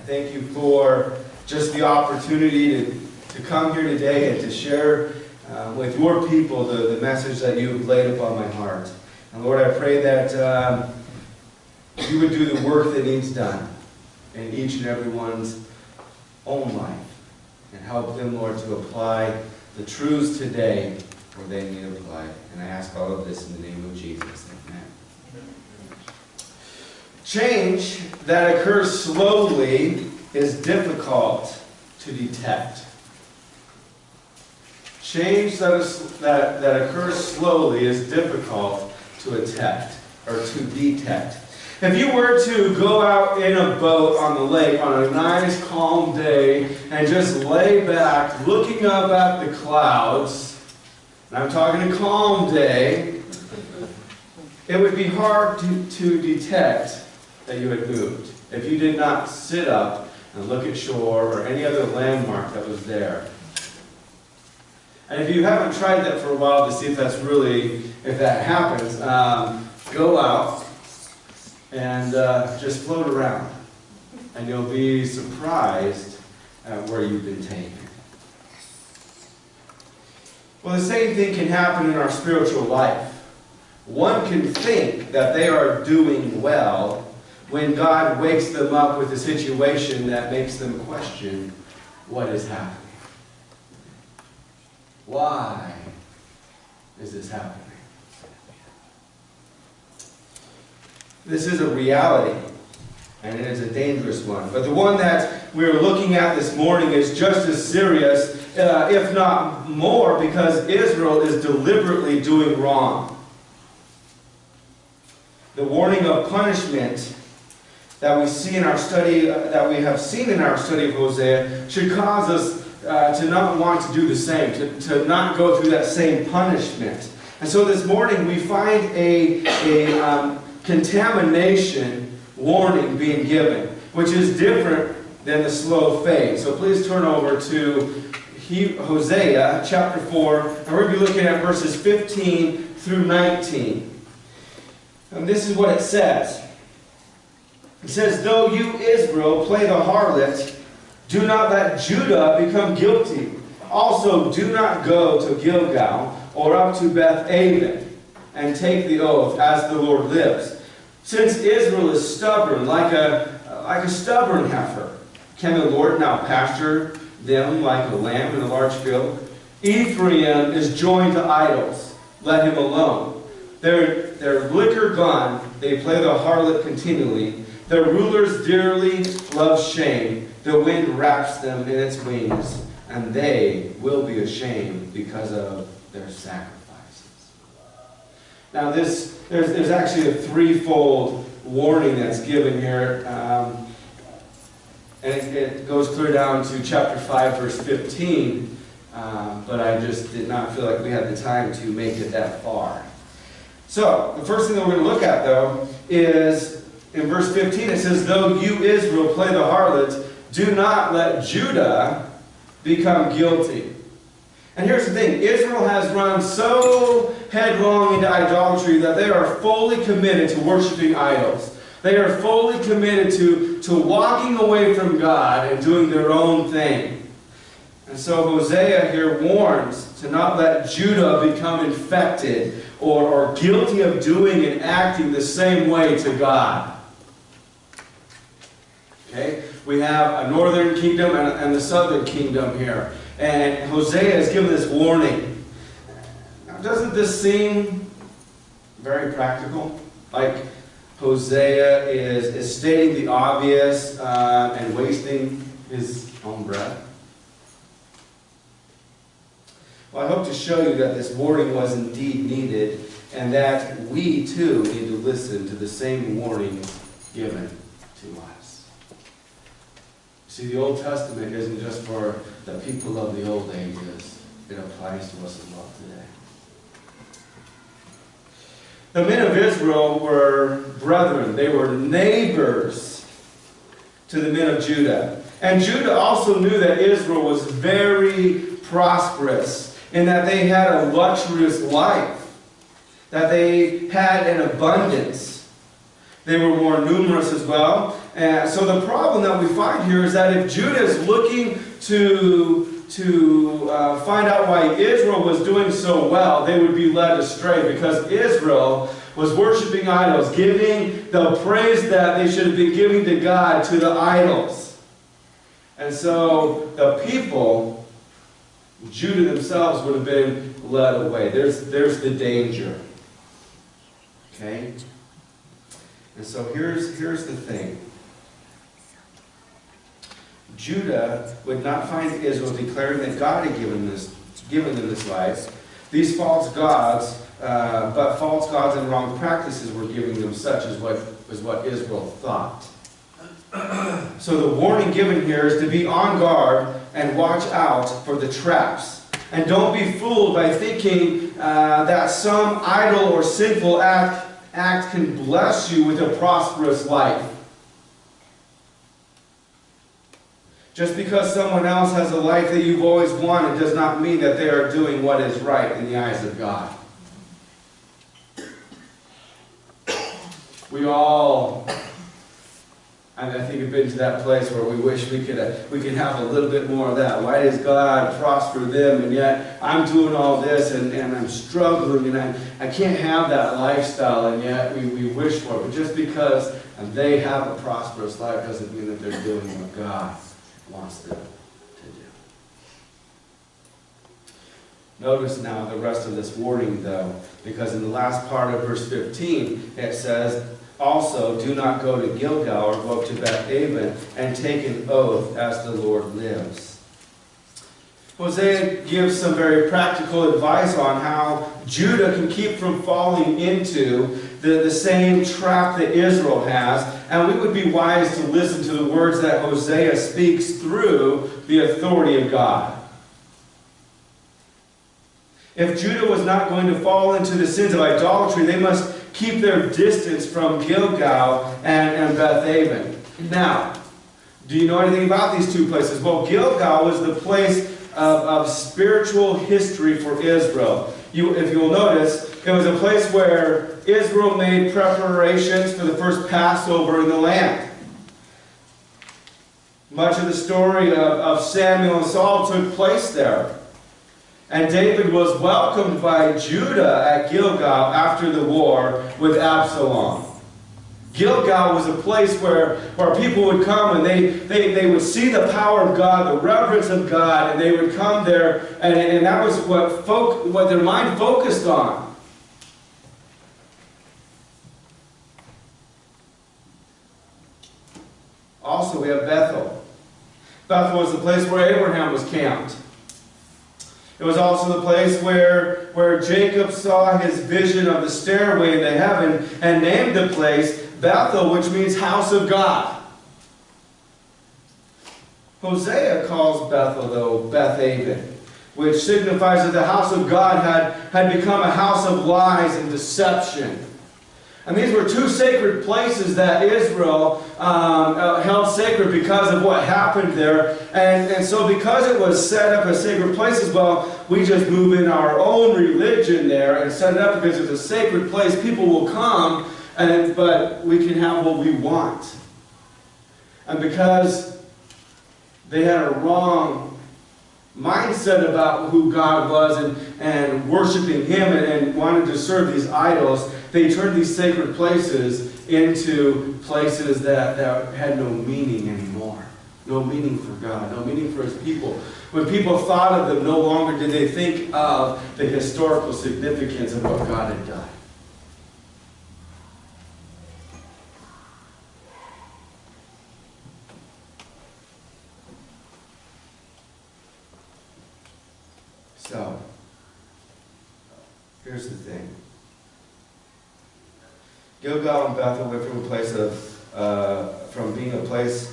thank you for just the opportunity to come here today and to share with your people the message that you've laid upon my heart. And Lord, I pray that you would do the work that needs done in each and everyone's own life and help them, Lord, to apply the truths today where they need applied. And I ask all of this in the name of Jesus. Amen. Change that occurs slowly is difficult to detect. Change that occurs slowly is difficult to detect. If you were to go out in a boat on the lake on a nice calm day and just lay back looking up at the clouds, and I'm talking a calm day, it would be hard to detect that you had moved if you did not sit up and look at shore or any other landmark that was there. And if you haven't tried that for a while to see if that happens, go out and just float around. And you'll be surprised at where you've been taken. Well, the same thing can happen in our spiritual life. One can think that they are doing well when God wakes them up with a situation that makes them question what is happening. Why is this happening? This is a reality, and it is a dangerous one. But the one that we're looking at this morning is just as serious, if not more, because Israel is deliberately doing wrong. The warning of punishment that we see in our study, that we have seen in our study of Hosea, should cause us to not want to do the same, to not go through that same punishment. And so this morning we find a contamination warning being given, which is different than the slow fade. So please turn over to Hosea chapter 4, and we're going to be looking at verses 15 through 19. And this is what it says. It says, "Though you, Israel, play the harlot, do not let Judah become guilty. Also, do not go to Gilgal or up to Beth-aven and take the oath, as the Lord lives. Since Israel is stubborn, like a stubborn heifer, can the Lord now pasture them like a lamb in a large field? Ephraim is joined to idols. Let him alone. Their liquor gone, they play the harlot continually. Their rulers dearly love shame. The wind wraps them in its wings, and they will be ashamed because of their sacrifices." Now there's actually a threefold warning that's given here. And it goes clear down to chapter 5, verse 15. But I just did not feel like we had the time to make it that far. So, the first thing that we're going to look at, though, is in verse 15, it says, "Though you, Israel, play the harlot, do not let Judah become guilty." And here's the thing. Israel has run so headlong into idolatry that they are fully committed to worshiping idols. They are fully committed to walking away from God and doing their own thing. And so Hosea here warns to not let Judah become infected or guilty of doing and acting the same way to God. Okay? We have a northern kingdom and the southern kingdom here. And Hosea has given this warning. Now, doesn't this seem very practical? Like Hosea is stating the obvious and wasting his own breath? Well, I hope to show you that this warning was indeed needed, and that we too need to listen to the same warnings given to us. See, the Old Testament isn't just for the people of the old ages. It applies to us as well today. The men of Israel were brethren. They were neighbors to the men of Judah. And Judah also knew that Israel was very prosperous, in that they had a luxurious life, that they had an abundance. They were more numerous as well, And so the problem that we find here is that if Judah is looking to find out why Israel was doing so well, they would be led astray, because Israel was worshiping idols, giving the praise that they should have been giving to God to the idols. And so the people, Judah themselves, would have been led away. There's the danger. Okay? And so here's the thing. Judah would not find Israel declaring that God had given them this life. These false gods, but false gods and wrong practices were giving them such as what Israel thought. So the warning given here is to be on guard and watch out for the traps. And don't be fooled by thinking that some idle or sinful act can bless you with a prosperous life. Just because someone else has a life that you've always wanted does not mean that they are doing what is right in the eyes of God. We all, I think, have been to that place where we wish we could have a little bit more of that. Why does God prosper them, and yet I'm doing all this and I'm struggling and I can't have that lifestyle, and yet we wish for it. But just because they have a prosperous life doesn't mean that they're doing what God wants them to do. Notice now the rest of this warning, though, because in the last part of verse 15 it says, also, do not go to Gilgal or go up to Beth-aven and take an oath as the Lord lives. Hosea gives some very practical advice on how Judah can keep from falling into the same trap that Israel has. And we would be wise to listen to the words that Hosea speaks through the authority of God. If Judah was not going to fall into the sins of idolatry, they must keep their distance from Gilgal and Beth-aven. Now, do you know anything about these two places? Well, Gilgal was the place of spiritual history for Israel. If you'll notice, it was a place where Israel made preparations for the first Passover in the land. Much of the story of Samuel and Saul took place there. And David was welcomed by Judah at Gilgal after the war with Absalom. Gilgal was a place where people would come and they would see the power of God, the reverence of God, and they would come there, and that was what their mind focused on. Also, we have Bethel. Bethel was the place where Abraham was camped. It was also the place where Jacob saw his vision of the stairway into heaven and named the place Bethel, which means house of God. Hosea calls Bethel, though, Beth-aven, which signifies that the house of God had become a house of lies and deception. And these were two sacred places that Israel held sacred because of what happened there. And so because it was set up as sacred places, well, we just move in our own religion there and set it up because it's a sacred place. People will come, but we can have what we want. And because they had a wrong mindset about who God was and worshiping Him and wanted to serve these idols, they turned these sacred places into places that had no meaning anymore. No meaning for God, no meaning for His people. When people thought of them, no longer did they think of the historical significance of what God had done. So, here's the thing. Gilgal and Bethel went from being a place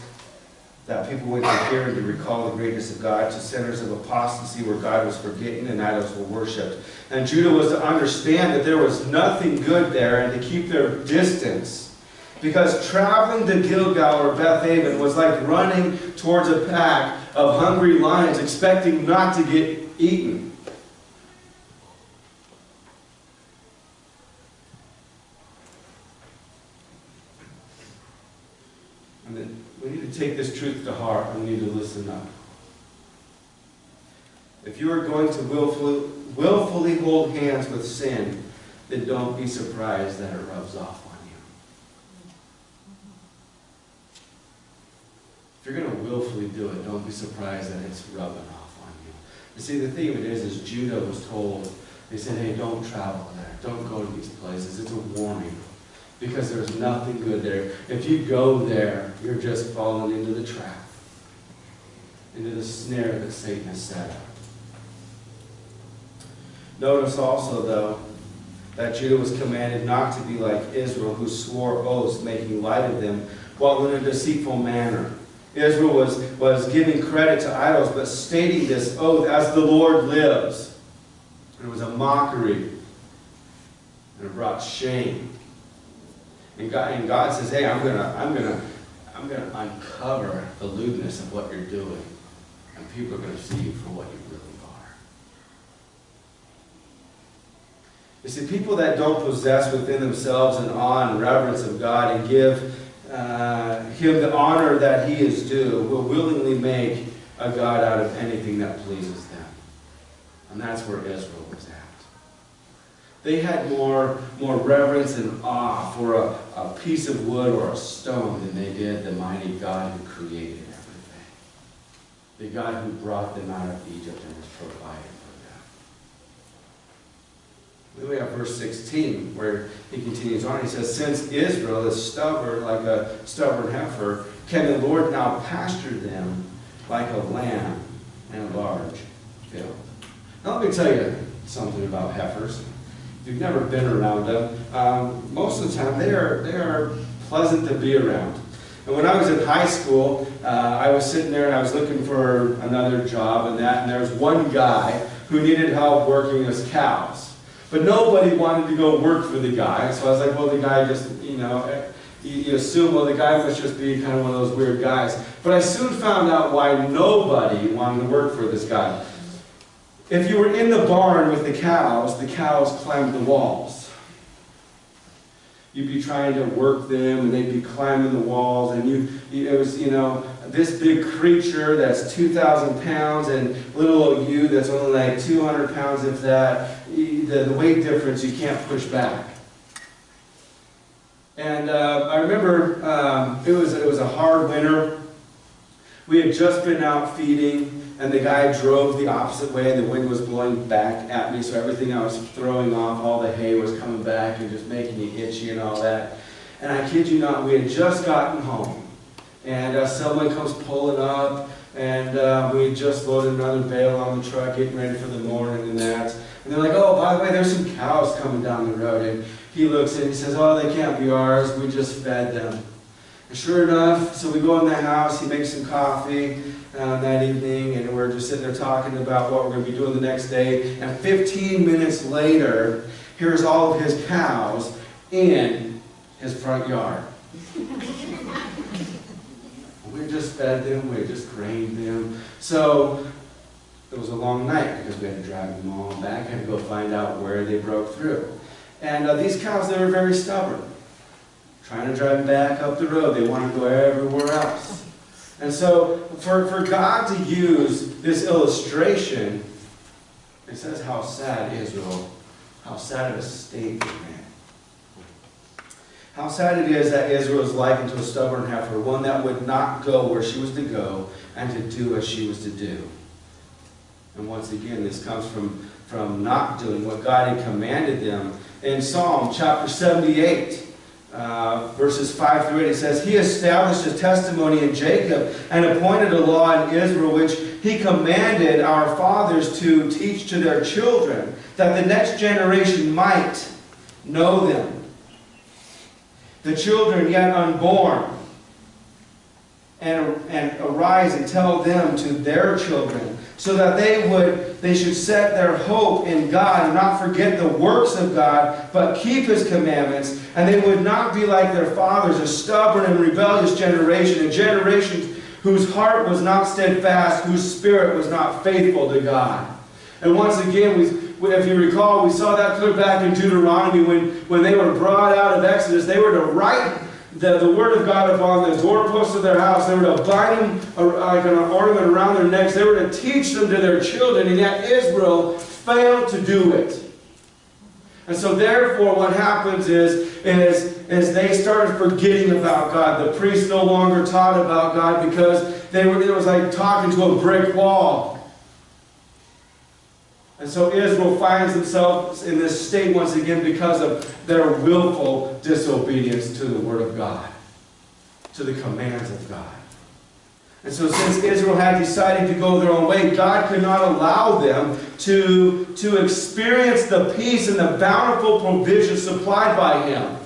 that people went to hear and to recall the greatness of God to centers of apostasy where God was forgotten and idols were worshipped. And Judah was to understand that there was nothing good there and to keep their distance. Because traveling to Gilgal or Beth-aven was like running towards a pack of hungry lions expecting not to get eaten. And take this truth to heart, and we need to listen up. If you are going to willfully hold hands with sin, then don't be surprised that it rubs off on you. If you're going to willfully do it, don't be surprised that it's rubbing off on you. You see, the thing of it is Judah was told, they said, hey, don't travel there. Don't go to these places. It's a warning. Because there's nothing good there. If you go there, you're just falling into the trap. Into the snare that Satan has set up. Notice also, though, that Judah was commanded not to be like Israel, who swore oaths, making light of them, while in a deceitful manner. Israel was giving credit to idols, but stating this oath, as the Lord lives. It was a mockery. And it brought shame. And God says, hey, I'm gonna uncover the lewdness of what you're doing. And people are going to see you for what you really are. You see, people that don't possess within themselves an awe and reverence of God and give Him the honor that He is due will willingly make a God out of anything that pleases them. And that's where Israel was at. They had more reverence and awe for a piece of wood or a stone than they did the mighty God who created everything. The God who brought them out of Egypt and was provided for them. Then we have verse 16 where he continues on. He says, since Israel is stubborn like a stubborn heifer, can the Lord now pasture them like a lamb in a large field? Now let me tell you something about heifers. If you've never been around them, most of the time they are pleasant to be around. And when I was in high school, I was sitting there and I was looking for another job and there was one guy who needed help working his cows. But nobody wanted to go work for the guy, so I was like, well, the guy just, you assume, well, the guy must just be kind of one of those weird guys. But I soon found out why nobody wanted to work for this guy. If you were in the barn with the cows climbed the walls. You'd be trying to work them, and they'd be climbing the walls, and it was, this big creature that's 2,000 pounds, and little old you that's only like 200 pounds, if that, the weight difference you can't push back. And I remember it was a hard winter. We had just been out feeding, and the guy drove the opposite way, and the wind was blowing back at me, so everything I was throwing off, all the hay was coming back and just making me itchy and all that. And I kid you not, we had just gotten home, and someone comes pulling up, and we had just loaded another bale on the truck, getting ready for the morning and that. And they're like, oh, by the way, there's some cows coming down the road. And he looks and he says, oh, they can't be ours, we just fed them. And sure enough, so we go in the house, he makes some coffee that evening, and we're just sitting there talking about what we're going to be doing the next day. And 15 minutes later, here's all of his cows in his front yard. We just fed them, we just grained them. So it was a long night because we had to drive them all back, had to go find out where they broke through. And these cows, they were very stubborn. Trying to drive back up the road. They want to go everywhere else. And so, for God to use this illustration, it says how sad Israel, how sad of a state they're in. How sad it is that Israel is likened to a stubborn heifer, one that would not go where she was to go and to do as she was to do. And once again, this comes from not doing what God had commanded them. In Psalm chapter 78, verses 5 through 8, it says, he established a testimony in Jacob and appointed a law in Israel, which he commanded our fathers to teach to their children, that the next generation might know them. The children yet unborn, and arise and tell them to their children, so that they should set their hope in God and not forget the works of God, but keep His commandments, and they would not be like their fathers, a stubborn and rebellious generation, a generation whose heart was not steadfast, whose spirit was not faithful to God. And once again, if you recall, we saw that clear back in Deuteronomy when they were brought out of Exodus. They were to write the word of God upon the doorposts of their house. They were to bind them like an ornament around their necks. They were to teach them to their children, and yet Israel failed to do it. And so therefore what happens is they started forgetting about God. The priests no longer taught about God because it was like talking to a brick wall. And so Israel finds themselves in this state once again because of their willful disobedience to the Word of God, to the commands of God. And so since Israel had decided to go their own way, God could not allow them to experience the peace and the bountiful provision supplied by Him.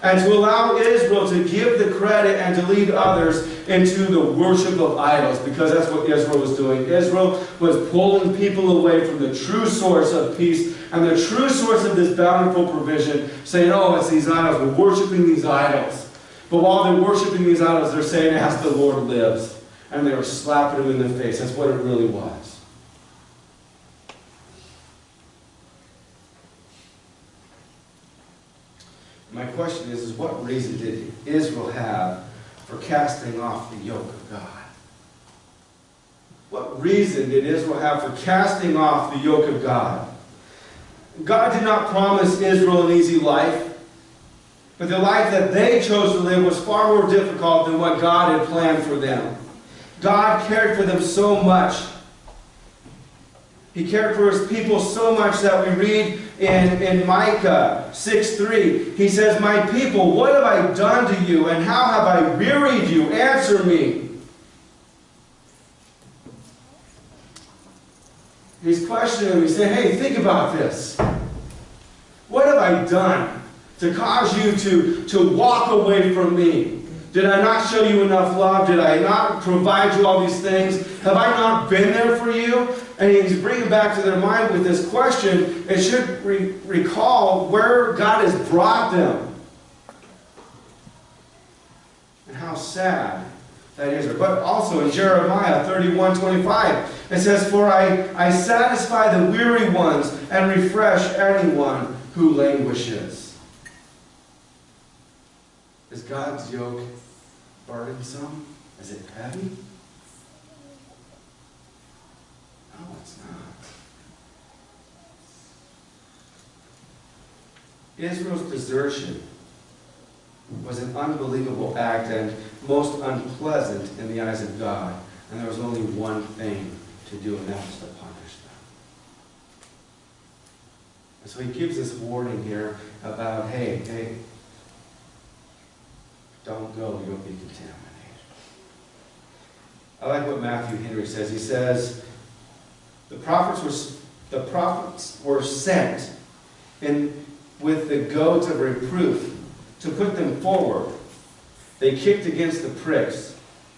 And to allow Israel to give the credit and to lead others into the worship of idols, because that's what Israel was doing. Israel was pulling people away from the true source of peace and the true source of this bountiful provision, saying, oh, it's these idols. We're worshiping these idols. But while they're worshiping these idols, they're saying, as the Lord lives. And they were slapping him in the face. That's what it really was. My question is what reason did Israel have for casting off the yoke of God? What reason did Israel have for casting off the yoke of God? God did not promise Israel an easy life, but the life that they chose to live was far more difficult than what God had planned for them. God cared for them so much. He cared for His people so much that we read in Micah 6:3. He says, my people, what have I done to you, and how have I wearied you? Answer me. He's questioning them. He's saying, hey, think about this. What have I done to cause you to walk away from me? Did I not show you enough love? Did I not provide you all these things? Have I not been there for you? And he's bringing back to their mind with this question. It should recall where God has brought them. And how sad that is. But also in Jeremiah 31:25, it says, for I satisfy the weary ones and refresh anyone who languishes. Is God's yoke burdensome? Is it heavy? No, it's not. Israel's desertion was an unbelievable act and most unpleasant in the eyes of God. And there was only one thing to do, and that was to punish them. And so he gives this warning here about, hey, don't go, you'll be contaminated. I like what Matthew Henry says. He says, the prophets were sent with the goads of reproof to put them forward. They kicked against the pricks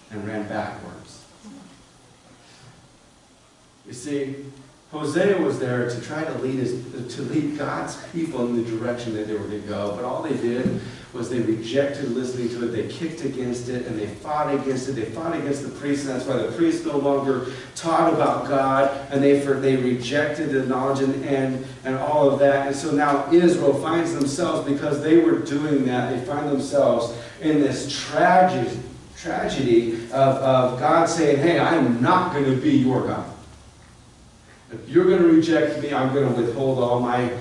and ran backwards. You see, Hosea was there to try to lead God's people in the direction that they were to go. But all they did was they rejected listening to it. They kicked against it and they fought against it. They fought against the priests, and that's why the priests no longer taught about God, and they rejected the knowledge and all of that. And so now Israel finds themselves, because they were doing that, they find themselves in this tragedy of God saying, hey, I'm not going to be your God. If you're going to reject me, I'm going to withhold all my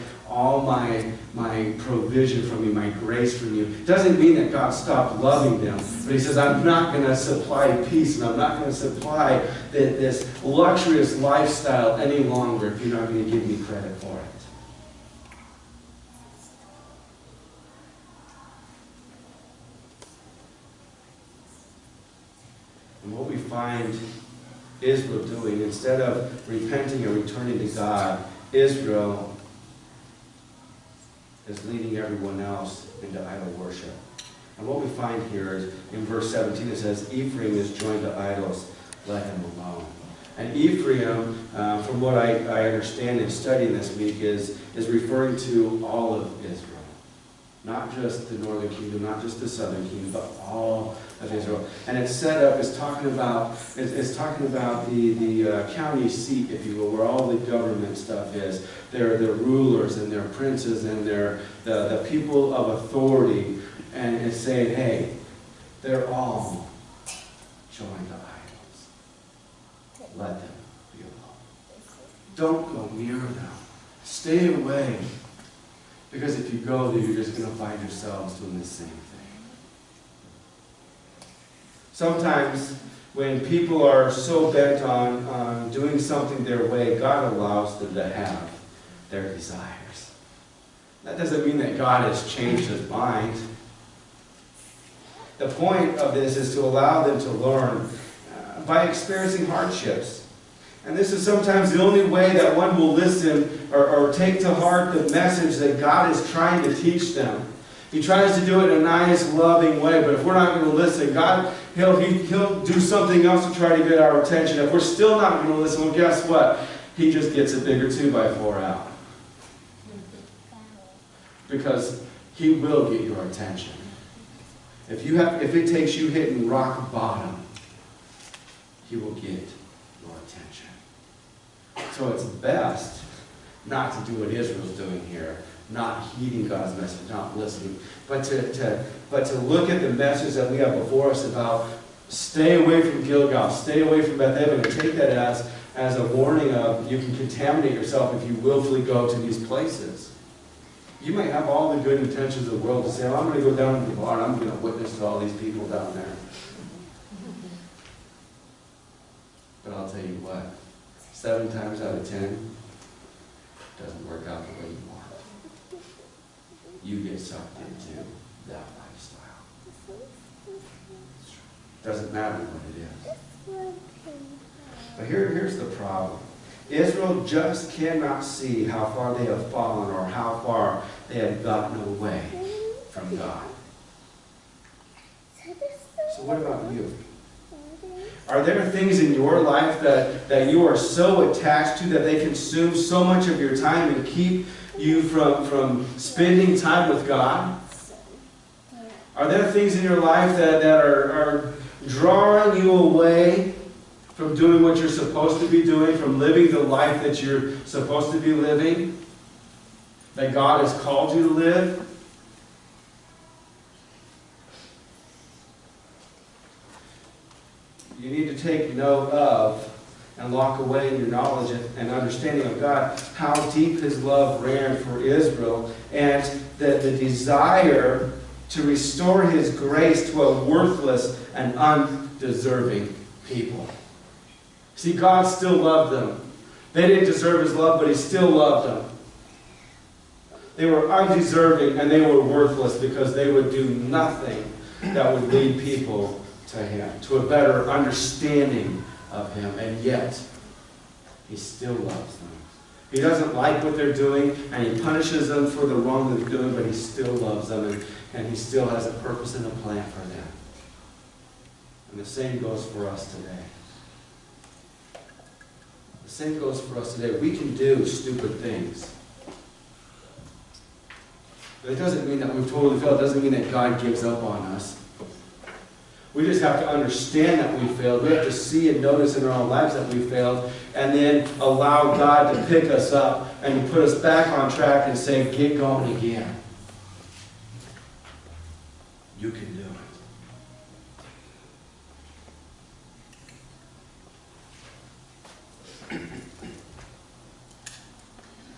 provision from you, my grace from you. It doesn't mean that God stopped loving them, but he says, I'm not going to supply peace, and I'm not going to supply this luxurious lifestyle any longer if you're not going to give me credit for it. And what we find Israel doing, instead of repenting and returning to God, Israel is leading everyone else into idol worship. And what we find here is, in verse 17, it says, Ephraim is joined to idols, let him alone. And Ephraim, from what I understand in studying this week, is referring to all of Israel. Not just the northern kingdom, not just the southern kingdom, but all of Israel. And it's set up, it's talking about the county seat, if you will, where all the government stuff is. Their rulers and their princes and the people of authority and saying, hey, they're all joined to idols. Let them be alone. Don't go near them. Stay away. Because if you go there, you're just going to find yourselves doing the same thing. Sometimes when people are so bent on doing something their way, God allows them to have their desires. That doesn't mean that God has changed his mind. The point of this is to allow them to learn by experiencing hardships. And this is sometimes the only way that one will listen or take to heart the message that God is trying to teach them. He tries to do it in a nice, loving way, but if we're not going to listen, God, He'll do something else to try to get our attention. If we're still not going to listen, well, guess what? He just gets a bigger 2x4 out. Because He will get your attention. If it takes you hitting rock bottom, He will get your attention. So it's best not to do what Israel's doing here, not heeding God's message, not listening, but to look at the message that we have before us about stay away from Gilgal, stay away from Beth Aven, and take that as a warning of you can contaminate yourself if you willfully go to these places. You might have all the good intentions of the world to say, oh, I'm going to go down to the bar and I'm going to witness to all these people down there. But I'll tell you what, 7 times out of 10, it doesn't work out the way you want. You get sucked into that lifestyle. Doesn't matter what it is. But here's the problem. Israel just cannot see how far they have fallen or how far they have gotten away from God. So what about you? Are there things in your life that you are so attached to that they consume so much of your time and keep you from spending time with God? Are there things in your life that are drawing you away from doing what you're supposed to be doing, from living the life that you're supposed to be living, that God has called you to live? You need to take note of and lock away in your knowledge and understanding of God how deep His love ran for Israel and the desire to restore His grace to a worthless and undeserving people. See, God still loved them. They didn't deserve His love, but He still loved them. They were undeserving and they were worthless because they would do nothing that would lead people to Him, to a better understanding of Him, and yet He still loves them. He doesn't like what they're doing, and He punishes them for the wrong they're doing, but He still loves them, and He still has a purpose and a plan for them. And the same goes for us today. The same goes for us today. We can do stupid things. But it doesn't mean that we've totally failed. It doesn't mean that God gives up on us. We just have to understand that we failed. We have to see and notice in our own lives that we failed, and then allow God to pick us up and to put us back on track and say, get going again. You can do it.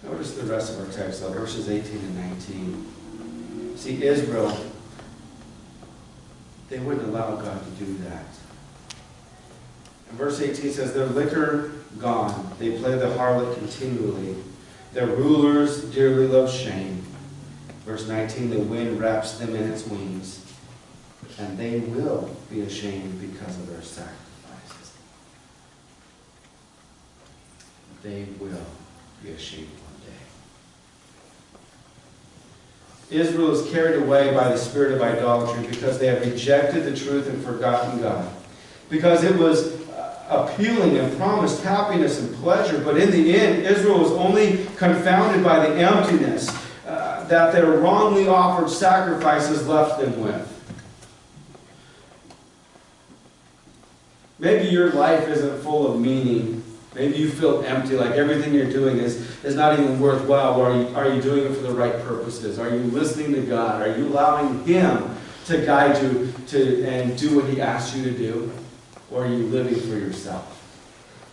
Notice the rest of our text, though, verses 18 and 19. See, Israel, they wouldn't allow God to do that. And verse 18 says, their liquor gone, they play the harlot continually. Their rulers dearly love shame. Verse 19, the wind wraps them in its wings, and they will be ashamed because of their sacrifices. They will be ashamed one day. Israel is carried away by the spirit of idolatry because they have rejected the truth and forgotten God. Because it was appealing and promised happiness and pleasure, but in the end, Israel was only confounded by the emptiness that their wrongly offered sacrifices left them with. Maybe your life isn't full of meaning Maybe you feel empty, like everything you're doing is not even worthwhile. Or are you doing it for the right purposes? Are you listening to God? Are you allowing Him to guide you and do what He asks you to do? Or are you living for yourself?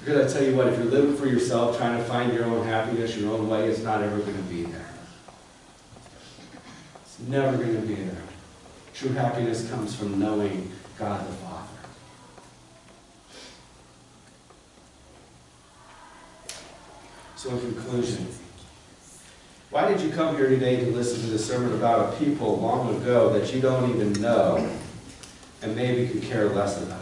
Because I tell you what, if you're living for yourself, trying to find your own happiness, your own way, it's not ever going to be there. It's never going to be there. True happiness comes from knowing God the Father. So in conclusion, why did you come here today to listen to this sermon about a people long ago that you don't even know and maybe could care less about?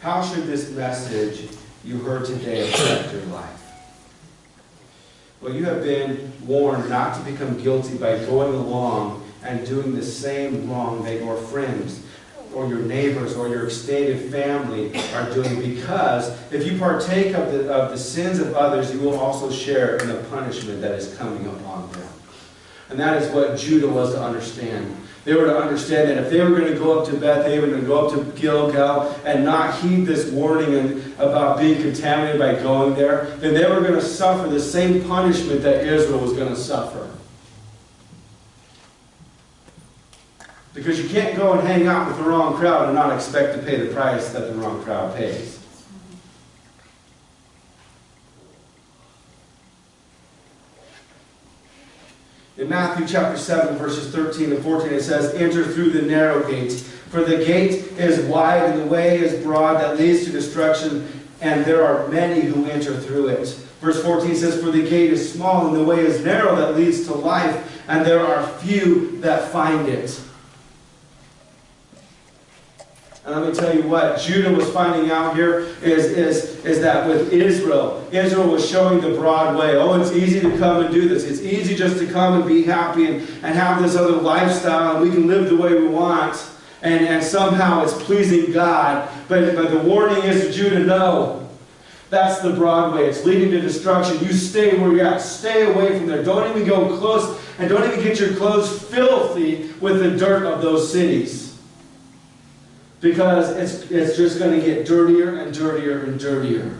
How should this message you heard today affect your life? Well, you have been warned not to become guilty by going along and doing the same wrong that your friends or your neighbors or your extended family are doing, because if you partake of the sins of others, you will also share in the punishment that is coming upon them. And that is what Judah was to understand. They were to understand that if they were going to go up to Bethhaven and go up to Gilgal and not heed this warning about being contaminated by going there, then they were going to suffer the same punishment that Israel was going to suffer. Because you can't go and hang out with the wrong crowd and not expect to pay the price that the wrong crowd pays. In Matthew chapter 7, verses 13 and 14, it says, "Enter through the narrow gate, for the gate is wide and the way is broad that leads to destruction, and there are many who enter through it." Verse 14 says, "For the gate is small and the way is narrow that leads to life, and there are few that find it." And let me tell you what Judah was finding out here is that with Israel was showing the broad way. Oh, it's easy to come and do this. It's easy just to come and be happy and have this other lifestyle, and we can live the way we want, and somehow it's pleasing God. But the warning is to Judah, no. That's the broad way. It's leading to destruction. You stay where you're at. Stay away from there. Don't even go close, and don't even get your clothes filthy with the dirt of those cities. Because it's just going to get dirtier and dirtier and dirtier.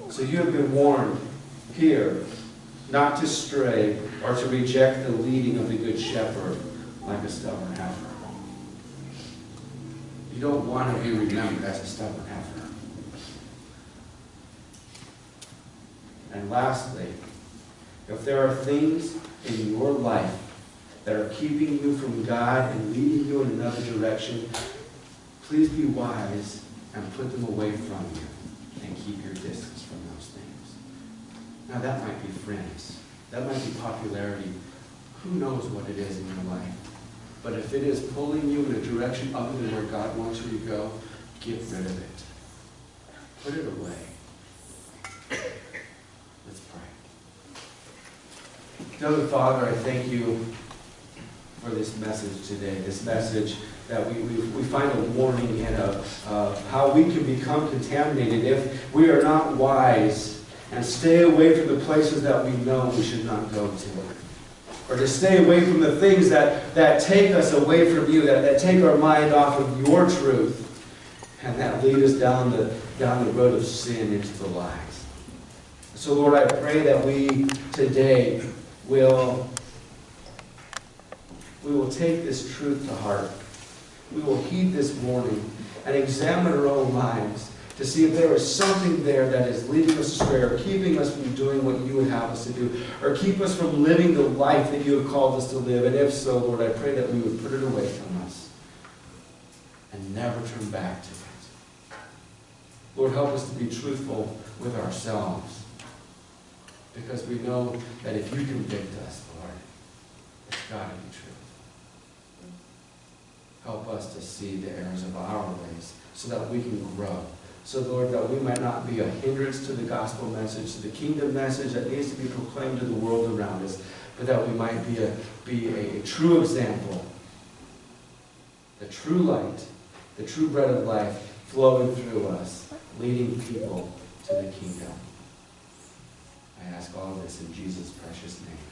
So you have been warned here not to stray or to reject the leading of the Good Shepherd like a stubborn heifer. You don't want to be remembered as a stubborn heifer. And lastly, if there are things in your life that are keeping you from God and leading you in another direction, please be wise and put them away from you and keep your distance from those things. Now that might be friends. That might be popularity. Who knows what it is in your life? But if it is pulling you in a direction other than where God wants you to go, get rid of it. Put it away. Let's pray. Heavenly Father, I thank you for this message today. This message that we find a warning in of how we can become contaminated if we are not wise and stay away from the places that we know we should not go to. Or to stay away from the things that take us away from you, that take our mind off of your truth, and that lead us down the road of sin into the lies. So Lord, I pray that we today we will take this truth to heart. We will heed this warning and examine our own lives to see if there is something there that is leading us astray or keeping us from doing what you would have us to do, or keep us from living the life that you have called us to live. And if so, Lord, I pray that we would put it away from us and never turn back to it. Lord, help us to be truthful with ourselves, because we know that if you convict us, Lord, it's got to be true. Help us to see the errors of our ways so that we can grow. So, Lord, that we might not be a hindrance to the gospel message, to the kingdom message that needs to be proclaimed to the world around us, but that we might be a true example, the true light, the true bread of life flowing through us, leading people to the kingdom. I ask all of this in Jesus' precious name.